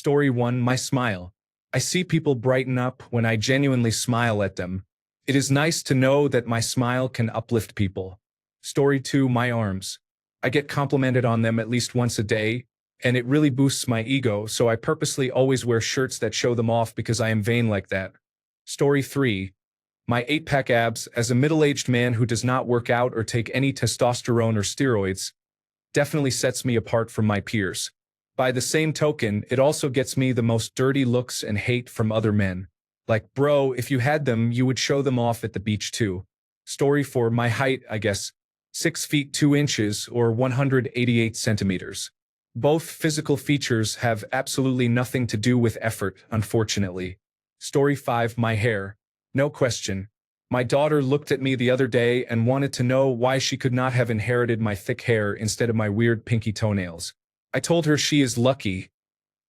Story 1, my smile. I see people brighten up when I genuinely smile at them. It is nice to know that my smile can uplift people. Story 2, my arms. I get complimented on them at least once a day, and it really boosts my ego, so I purposely always wear shirts that show them off because I am vain like that. Story 3, my 8-pack abs. As a middle-aged man who does not work out or take any testosterone or steroids, definitely sets me apart from my peers. By the same token, it also gets me the most dirty looks and hate from other men. Like, bro, if you had them, you would show them off at the beach too. Story 4, my height, I guess. 6 feet 2 inches or 188 centimeters. Both physical features have absolutely nothing to do with effort, unfortunately. Story 5, my hair. No question. My daughter looked at me the other day and wanted to know why she could not have inherited my thick hair instead of my weird pinky toenails. I told her she is lucky.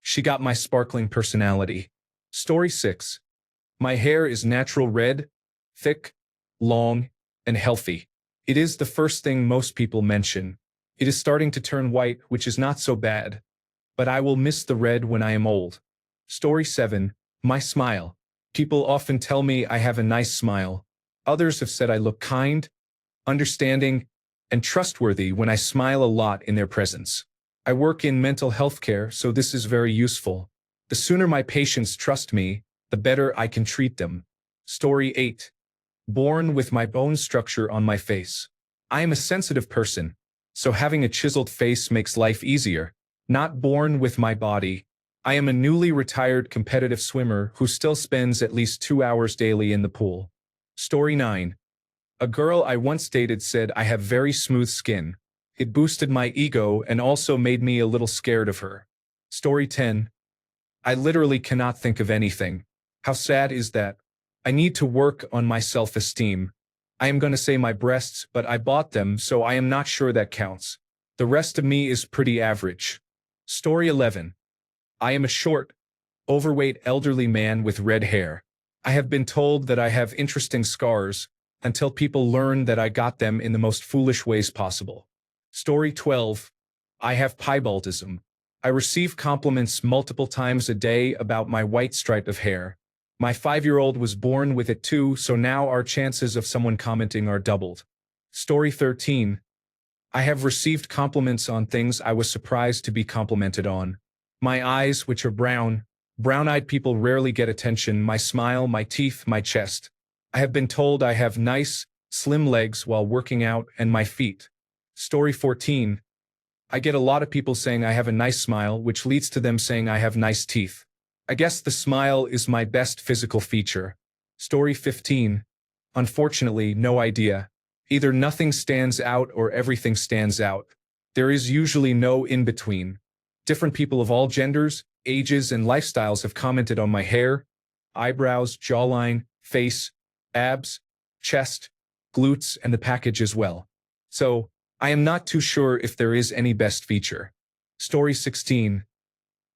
She got my sparkling personality. Story 6. My hair is natural red, thick, long, and healthy. It is the first thing most people mention. It is starting to turn white, which is not so bad. But I will miss the red when I am old. Story 7. My smile. People often tell me I have a nice smile. Others have said I look kind, understanding, and trustworthy when I smile a lot in their presence. I work in mental health care, so this is very useful. The sooner my patients trust me, the better I can treat them. Story 8. Born with my bone structure on my face. I am a sensitive person, so having a chiseled face makes life easier. Not born with my body. I am a newly retired competitive swimmer who still spends at least 2 hours daily in the pool. Story 9. A girl I once dated said I have very smooth skin. It boosted my ego and also made me a little scared of her. Story 10. I literally cannot think of anything. How sad is that? I need to work on my self-esteem. I am going to say my breasts, but I bought them, so I am not sure that counts. The rest of me is pretty average. Story 11. I am a short, overweight elderly man with red hair. I have been told that I have interesting scars until people learn that I got them in the most foolish ways possible. Story 12. I have piebaldism. I receive compliments multiple times a day about my white stripe of hair. My 5-year-old was born with it too, so now our chances of someone commenting are doubled. Story 13. I have received compliments on things I was surprised to be complimented on. My eyes, which are brown. Brown-eyed people rarely get attention. My smile, my teeth, my chest. I have been told I have nice, slim legs while working out, and my feet. Story 14. I get a lot of people saying I have a nice smile, which leads to them saying I have nice teeth. I guess the smile is my best physical feature. Story 15. Unfortunately, no idea. Either nothing stands out or everything stands out. There is usually no in-between. Different people of all genders, ages, and lifestyles have commented on my hair, eyebrows, jawline, face, abs, chest, glutes, and the package as well. So, I am not too sure if there is any best feature. Story 16.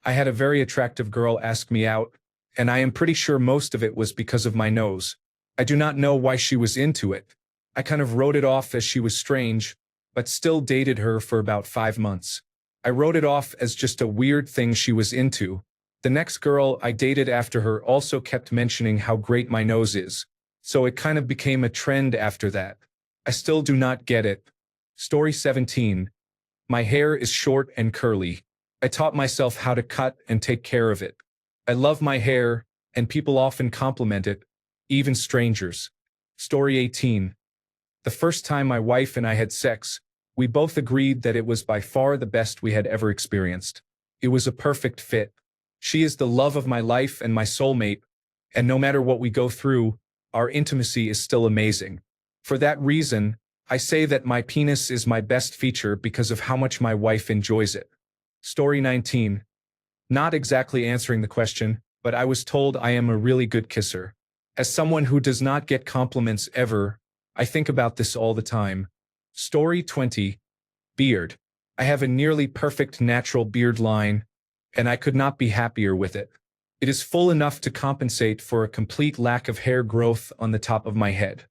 I had a very attractive girl ask me out, and I am pretty sure most of it was because of my nose. I do not know why she was into it. I kind of wrote it off as she was strange, but still dated her for about 5 months. I wrote it off as just a weird thing she was into. The next girl I dated after her also kept mentioning how great my nose is, so it kind of became a trend after that. I still do not get it. Story 17. My hair is short and curly. I taught myself how to cut and take care of it. I love my hair, and people often compliment it, even strangers. Story 18. The first time my wife and I had sex, we both agreed that it was by far the best we had ever experienced. It was a perfect fit. She is the love of my life and my soulmate, and no matter what we go through, our intimacy is still amazing. For that reason, I say that my penis is my best feature because of how much my wife enjoys it. Story 19. Not exactly answering the question, but I was told I am a really good kisser. As someone who does not get compliments ever, I think about this all the time. Story 20. Beard. I have a nearly perfect natural beard line, and I could not be happier with it. It is full enough to compensate for a complete lack of hair growth on the top of my head.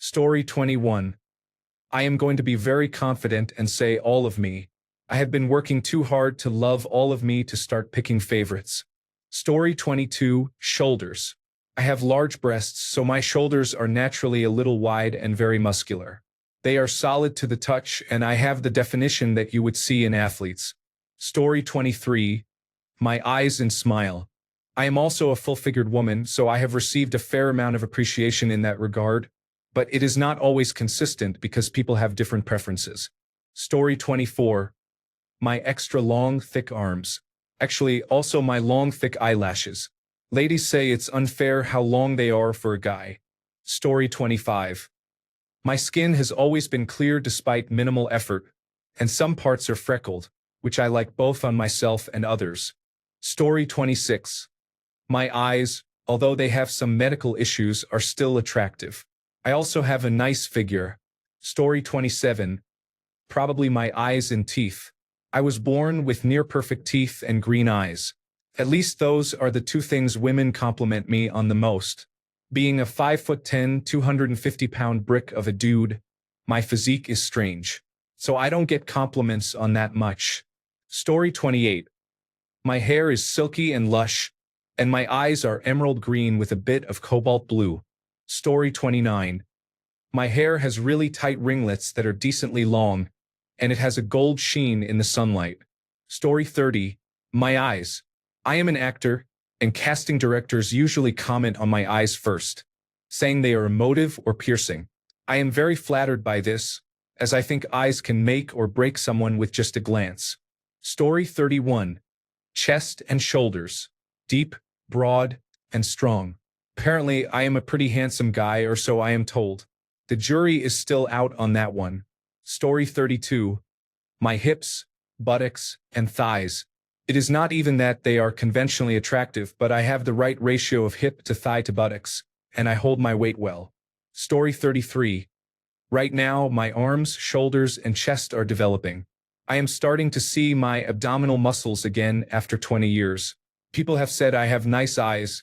Story 21. I am going to be very confident and say all of me. I have been working too hard to love all of me to start picking favorites. Story 22, shoulders. I have large breasts, so my shoulders are naturally a little wide and very muscular. They are solid to the touch, and I have the definition that you would see in athletes. Story 23, my eyes and smile. I am also a full-figured woman, so I have received a fair amount of appreciation in that regard, but it is not always consistent because people have different preferences. Story 24, my extra long, thick arms. Actually, also my long, thick eyelashes. Ladies say it's unfair how long they are for a guy. Story 25. My skin has always been clear despite minimal effort, and some parts are freckled, which I like both on myself and others. Story 26. My eyes, although they have some medical issues, are still attractive. I also have a nice figure. Story 27. Probably my eyes and teeth. I was born with near-perfect teeth and green eyes. At least those are the two things women compliment me on the most. Being a 5'10", 250-pound brick of a dude, my physique is strange. So I don't get compliments on that much. Story 28. My hair is silky and lush, and my eyes are emerald green with a bit of cobalt blue. Story 29. My hair has really tight ringlets that are decently long, and it has a gold sheen in the sunlight. Story 30. My eyes. I am an actor, and casting directors usually comment on my eyes first, saying they are emotive or piercing. I am very flattered by this, as I think eyes can make or break someone with just a glance. Story 31. Chest and shoulders. Deep, broad, and strong. Apparently, I am a pretty handsome guy, or so I am told. The jury is still out on that one. Story 32. My hips, buttocks, and thighs. It is not even that they are conventionally attractive, but I have the right ratio of hip to thigh to buttocks, and I hold my weight well. Story 33. Right now, my arms, shoulders, and chest are developing. I am starting to see my abdominal muscles again after 20 years. People have said I have nice eyes,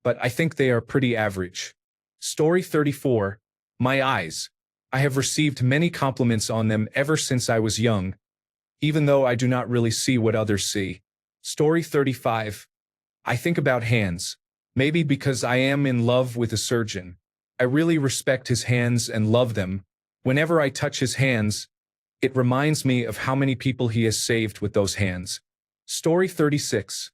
but I think they are pretty average. Story 34. My eyes. I have received many compliments on them ever since I was young, even though I do not really see what others see. Story 35. I think about hands. Maybe because I am in love with a surgeon. I really respect his hands and love them. Whenever I touch his hands, it reminds me of how many people he has saved with those hands. Story 36.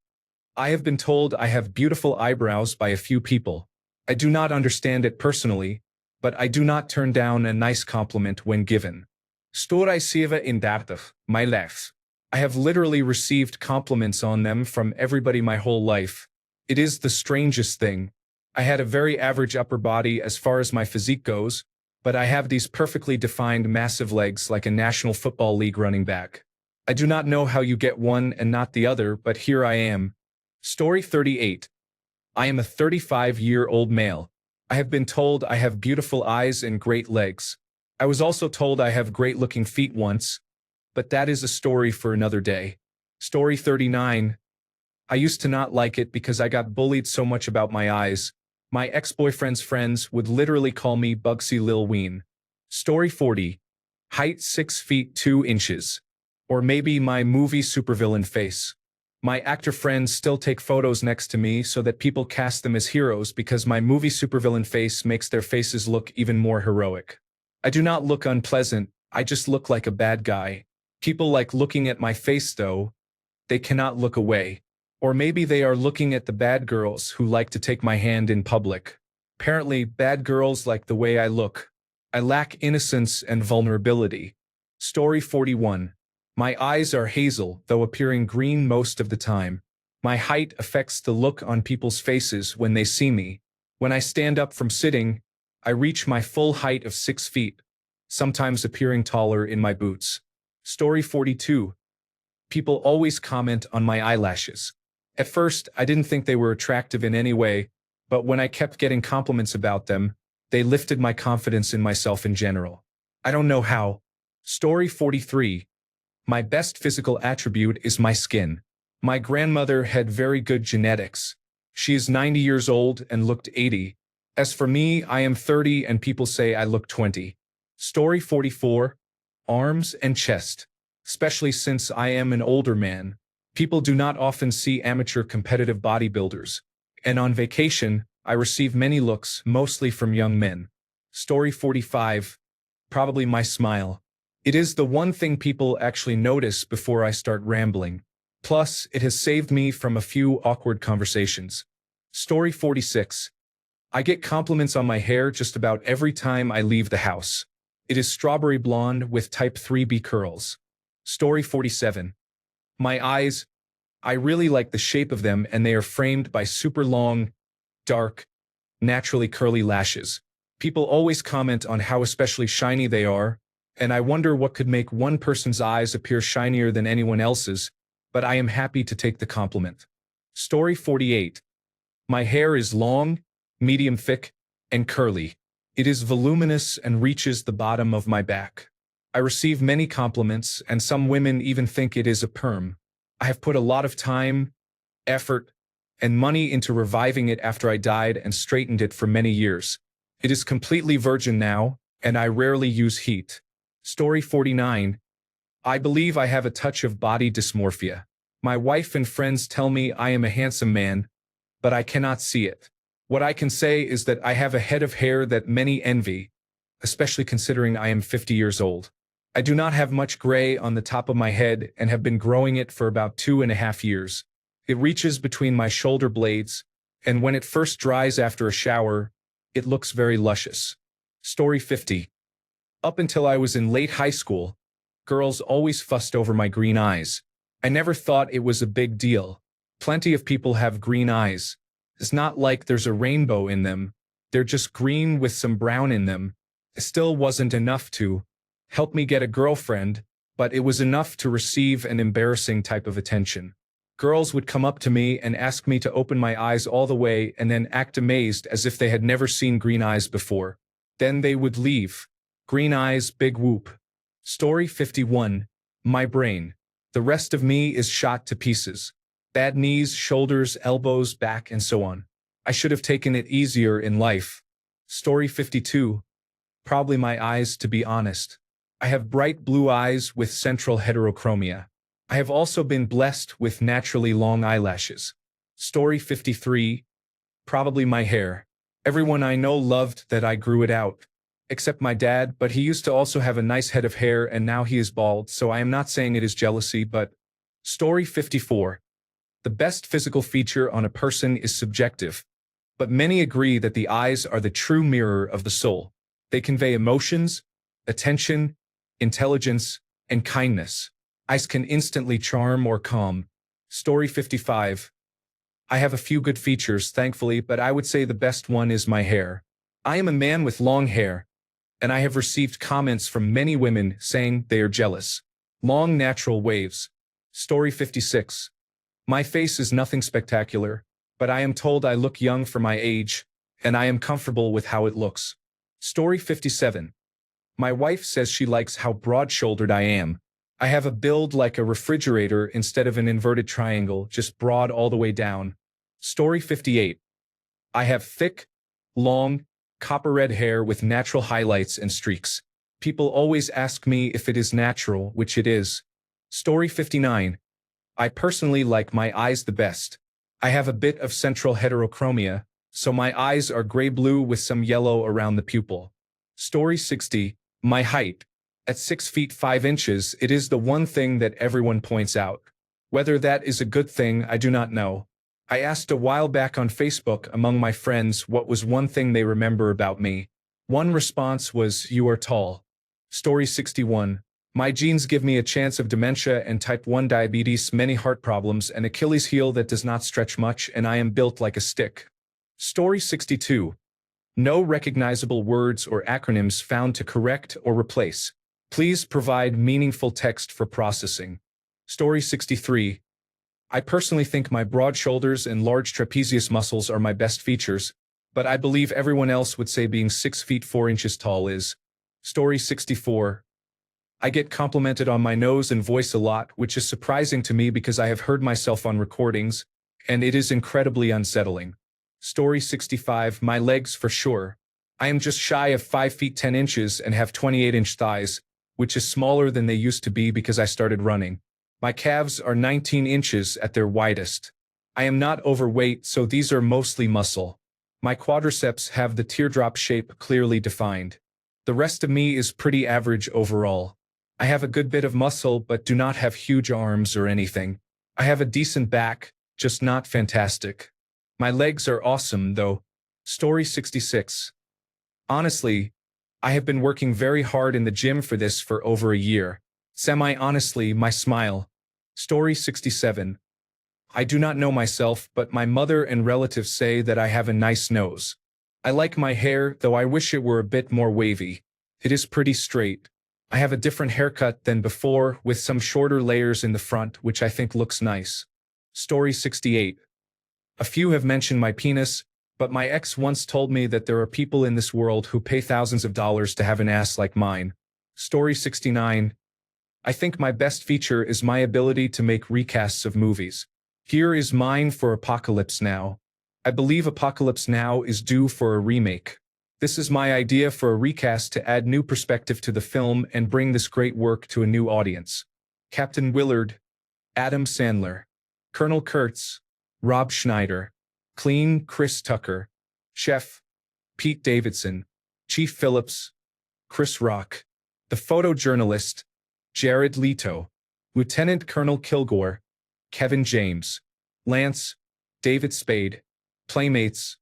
I have been told I have beautiful eyebrows by a few people. I do not understand it personally, but I do not turn down a nice compliment when given. Story 37. My legs. I have literally received compliments on them from everybody my whole life. It is the strangest thing. I had a very average upper body as far as my physique goes, but I have these perfectly defined massive legs like a National Football League running back. I do not know how you get one and not the other, but here I am. Story 38. I am a 35-year-old male. I have been told I have beautiful eyes and great legs. I was also told I have great-looking feet once, but that is a story for another day. Story 39. I used to not like it because I got bullied so much about my eyes. My ex-boyfriend's friends would literally call me Bugsy Lil Ween. Story 40. Height 6 feet 2 inches. Or maybe my movie supervillain face. My actor friends still take photos next to me so that people cast them as heroes because my movie supervillain face makes their faces look even more heroic. I do not look unpleasant, I just look like a bad guy. People like looking at my face though. They cannot look away. Or maybe they are looking at the bad girls who like to take my hand in public. Apparently, bad girls like the way I look. I lack innocence and vulnerability. Story 41. My eyes are hazel, though appearing green most of the time. My height affects the look on people's faces when they see me. When I stand up from sitting, I reach my full height of 6 feet, sometimes appearing taller in my boots. Story 42. People always comment on my eyelashes. At first, I didn't think they were attractive in any way, but when I kept getting compliments about them, they lifted my confidence in myself in general. I don't know how. Story 43. My best physical attribute is my skin. My grandmother had very good genetics. She is 90 years old and looked 80. As for me, I am 30 and people say I look 20. Story 44. Arms and chest. Especially since I am an older man, People do not often see amateur competitive bodybuilders. And on vacation, I receive many looks, mostly from young men. Story 45. Probably my smile. It is the one thing people actually notice before I start rambling. Plus, it has saved me from a few awkward conversations. Story 46. I get compliments on my hair just about every time I leave the house. It is strawberry blonde with type 3B curls. Story 47. My eyes. I really like the shape of them, and they are framed by super long, dark, naturally curly lashes. People always comment on how especially shiny they are, and I wonder what could make one person's eyes appear shinier than anyone else's, but I am happy to take the compliment. Story 48. My hair is long, medium thick, and curly. It is voluminous and reaches the bottom of my back. I receive many compliments, and some women even think it is a perm. I have put a lot of time, effort, and money into reviving it after I died and straightened it for many years. It is completely virgin now, and I rarely use heat. Story 49. I believe I have a touch of body dysmorphia. My wife and friends tell me I am a handsome man, but I cannot see it. What I can say is that I have a head of hair that many envy, especially considering I am 50 years old. I do not have much gray on the top of my head and have been growing it for about 2.5 years. It reaches between my shoulder blades, and when it first dries after a shower, it looks very luscious. Story 50. Up until I was in late high school, girls always fussed over my green eyes. I never thought it was a big deal. Plenty of people have green eyes. It's not like there's a rainbow in them. They're just green with some brown in them. It still wasn't enough to help me get a girlfriend, but it was enough to receive an embarrassing type of attention. Girls would come up to me and ask me to open my eyes all the way and then act amazed as if they had never seen green eyes before. Then they would leave. Green eyes, big whoop. Story 51. My brain. The rest of me is shot to pieces. Bad knees, shoulders, elbows, back, and so on. I should have taken it easier in life. Story 52. Probably my eyes, to be honest. I have bright blue eyes with central heterochromia. I have also been blessed with naturally long eyelashes. Story 53. Probably my hair. Everyone I know loved that I grew it out. Except my dad, but he used to also have a nice head of hair and now he is bald, so I am not saying it is jealousy, but... Story 54. The best physical feature on a person is subjective, but many agree that the eyes are the true mirror of the soul. They convey emotions, attention, intelligence, and kindness. Eyes can instantly charm or calm. Story 55. I have a few good features, thankfully, but I would say the best one is my hair. I am a man with long hair, and I have received comments from many women saying they are jealous. Long natural waves. Story 56. My face is nothing spectacular, but I am told I look young for my age, and I am comfortable with how it looks. Story 57. My wife says she likes how broad-shouldered I am. I have a build like a refrigerator instead of an inverted triangle, just broad all the way down. Story 58. I have thick, long, copper red hair with natural highlights and streaks. People always ask me if it is natural, which it is. Story 59. I personally like my eyes the best. I have a bit of central heterochromia, so my eyes are gray-blue with some yellow around the pupil. Story 60. My height. At 6 feet 5 inches, it is the one thing that everyone points out. Whether that is a good thing, I do not know. I asked a while back on Facebook among my friends what was one thing they remember about me. One response was, "You are tall." Story 61. My genes give me a chance of dementia and type 1 diabetes, many heart problems, and Achilles heel that does not stretch much, and I am built like a stick. Story 62. No recognizable words or acronyms found to correct or replace. Please provide meaningful text for processing. Story 63. I personally think my broad shoulders and large trapezius muscles are my best features, but I believe everyone else would say being 6 feet 4 inches tall is. Story 64. I get complimented on my nose and voice a lot, which is surprising to me because I have heard myself on recordings, and it is incredibly unsettling. Story 65. My legs for sure. I am just shy of 5 feet 10 inches and have 28-inch thighs, which is smaller than they used to be because I started running. My calves are 19 inches at their widest. I am not overweight, so these are mostly muscle. My quadriceps have the teardrop shape clearly defined. The rest of me is pretty average overall. I have a good bit of muscle but do not have huge arms or anything. I have a decent back, just not fantastic. My legs are awesome though. Story 66. Honestly, I have been working very hard in the gym for this for over a year. Semi-honestly, my smile. Story 67. I do not know myself, but my mother and relatives say that I have a nice nose. I like my hair, though I wish it were a bit more wavy. It is pretty straight. I have a different haircut than before, with some shorter layers in the front, which I think looks nice. Story 68. A few have mentioned my penis, but my ex once told me that there are people in this world who pay thousands of dollars to have an ass like mine. Story 69. I think my best feature is my ability to make recasts of movies. Here is mine for Apocalypse Now. I believe Apocalypse Now is due for a remake. This is my idea for a recast to add new perspective to the film and bring this great work to a new audience. Captain Willard, Adam Sandler, Colonel Kurtz, Rob Schneider, Clean Chris Tucker, Chef Pete Davidson, Chief Phillips, Chris Rock, the photojournalist, Jared Leto, Lieutenant Colonel Kilgore, Kevin James, Lance, David Spade, Playmates,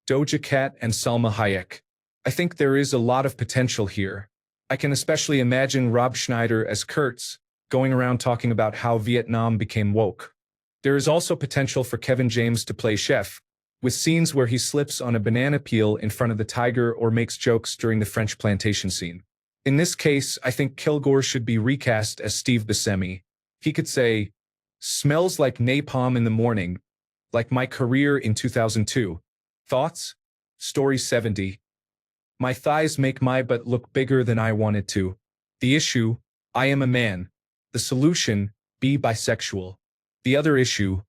Doja Cat and Salma Hayek. I think there is a lot of potential here. I can especially imagine Rob Schneider as Kurtz, going around talking about how Vietnam became woke. There is also potential for Kevin James to play Chef, with scenes where he slips on a banana peel in front of the tiger or makes jokes during the French plantation scene. In this case, I think Kilgore should be recast as Steve Buscemi. He could say, "Smells like napalm in the morning, like my career in 2002. Thoughts?" Story 70. My thighs make my butt look bigger than I want it to. The issue, I am a man. The solution, be bisexual. The other issue,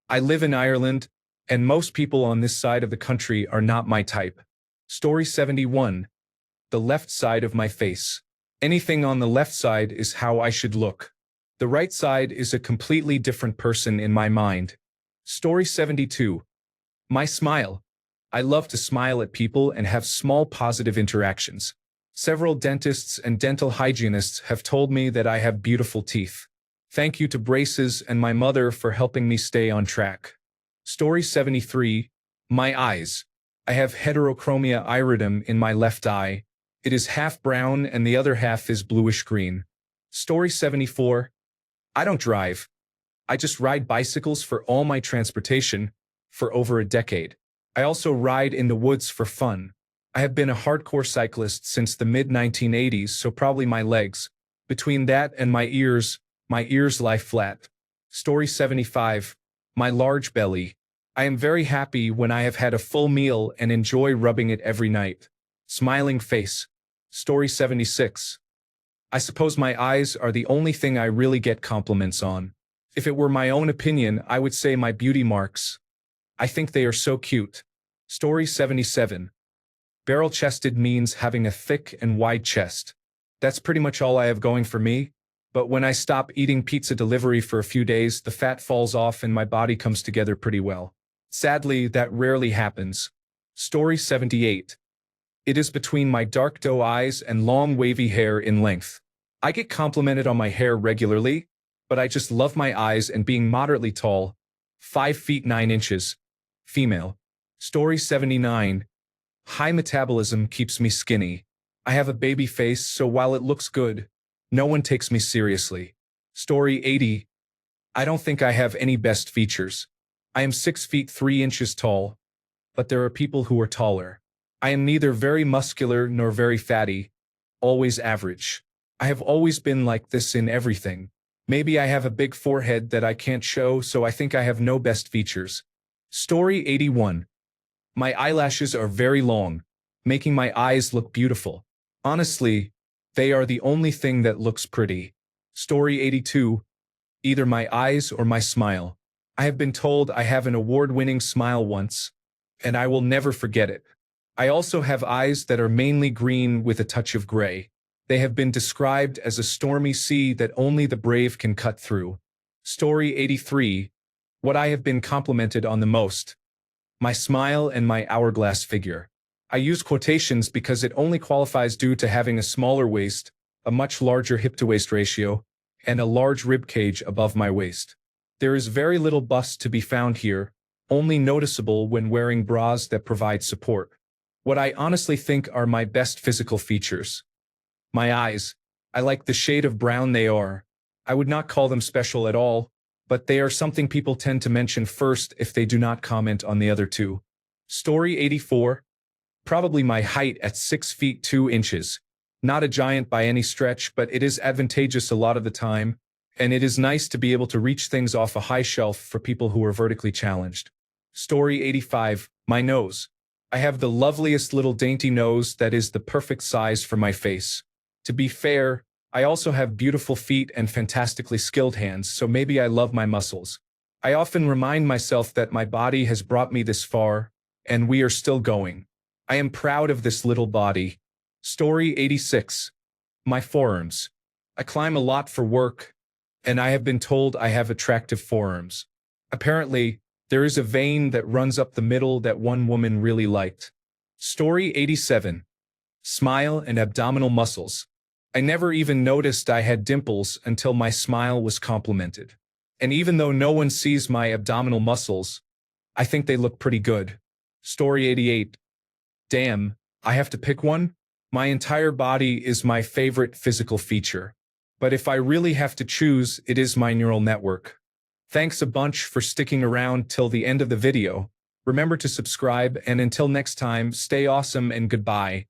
I live in Ireland, and most people on this side of the country are not my type. Story 71. The left side of my face. Anything on the left side is how I should look. The right side is a completely different person in my mind. Story 72. My smile. I love to smile at people and have small positive interactions. Several dentists and dental hygienists have told me that I have beautiful teeth. Thank you to braces and my mother for helping me stay on track. Story 73. My eyes. I have heterochromia iridum in my left eye. It is half brown and the other half is bluish green. Story 74. I don't drive. I just ride bicycles for all my transportation for over a decade. I also ride in the woods for fun. I have been a hardcore cyclist since the mid-1980s, so probably my legs. Between that and my ears lie flat. Story 75. My large belly. I am very happy when I have had a full meal and enjoy rubbing it every night. Smiling face. Story 76. I suppose my eyes are the only thing I really get compliments on. If it were my own opinion, I would say my beauty marks. I think they are so cute. Story 77. Barrel-chested means having a thick and wide chest. That's pretty much all I have going for me, but when I stop eating pizza delivery for a few days, the fat falls off and my body comes together pretty well. Sadly, that rarely happens. Story 78. It is between my dark doe eyes and long wavy hair in length. I get complimented on my hair regularly, but I just love my eyes and being moderately tall. 5 feet 9 inches. Female. Story 79. High metabolism keeps me skinny. I have a baby face, so while it looks good, no one takes me seriously. Story 80. I don't think I have any best features. I am 6 feet 3 inches tall, but there are people who are taller. I am neither very muscular nor very fatty, always average. I have always been like this in everything. Maybe I have a big forehead that I can't show, so I think I have no best features. Story 81. My eyelashes are very long, making my eyes look beautiful. Honestly, they are the only thing that looks pretty. Story 82. Either my eyes or my smile. I have been told I have an award-winning smile once, and I will never forget it. I also have eyes that are mainly green with a touch of gray. They have been described as a stormy sea that only the brave can cut through. Story 83. What I have been complimented on the most. My smile and my hourglass figure. I use quotations because it only qualifies due to having a smaller waist, a much larger hip-to-waist ratio, and a large rib cage above my waist. There is very little bust to be found here, only noticeable when wearing bras that provide support. What I honestly think are my best physical features. My eyes. I like the shade of brown they are. I would not call them special at all, but they are something people tend to mention first if they do not comment on the other two. Story 84. Probably my height at 6 feet 2 inches. Not a giant by any stretch, but it is advantageous a lot of the time, and it is nice to be able to reach things off a high shelf for people who are vertically challenged. Story 85. My nose. I have the loveliest little dainty nose that is the perfect size for my face. To be fair, I also have beautiful feet and fantastically skilled hands, so maybe I love my muscles. I often remind myself that my body has brought me this far, and we are still going. I am proud of this little body. Story 86. My forearms. I climb a lot for work, and I have been told I have attractive forearms. Apparently, there is a vein that runs up the middle that one woman really liked. Story 87. Smile and abdominal muscles. I never even noticed I had dimples until my smile was complimented. And even though no one sees my abdominal muscles, I think they look pretty good. Story 88. Damn, I have to pick one? My entire body is my favorite physical feature. But if I really have to choose, it is my neural network. Thanks a bunch for sticking around till the end of the video. Remember to subscribe, and until next time, stay awesome and goodbye.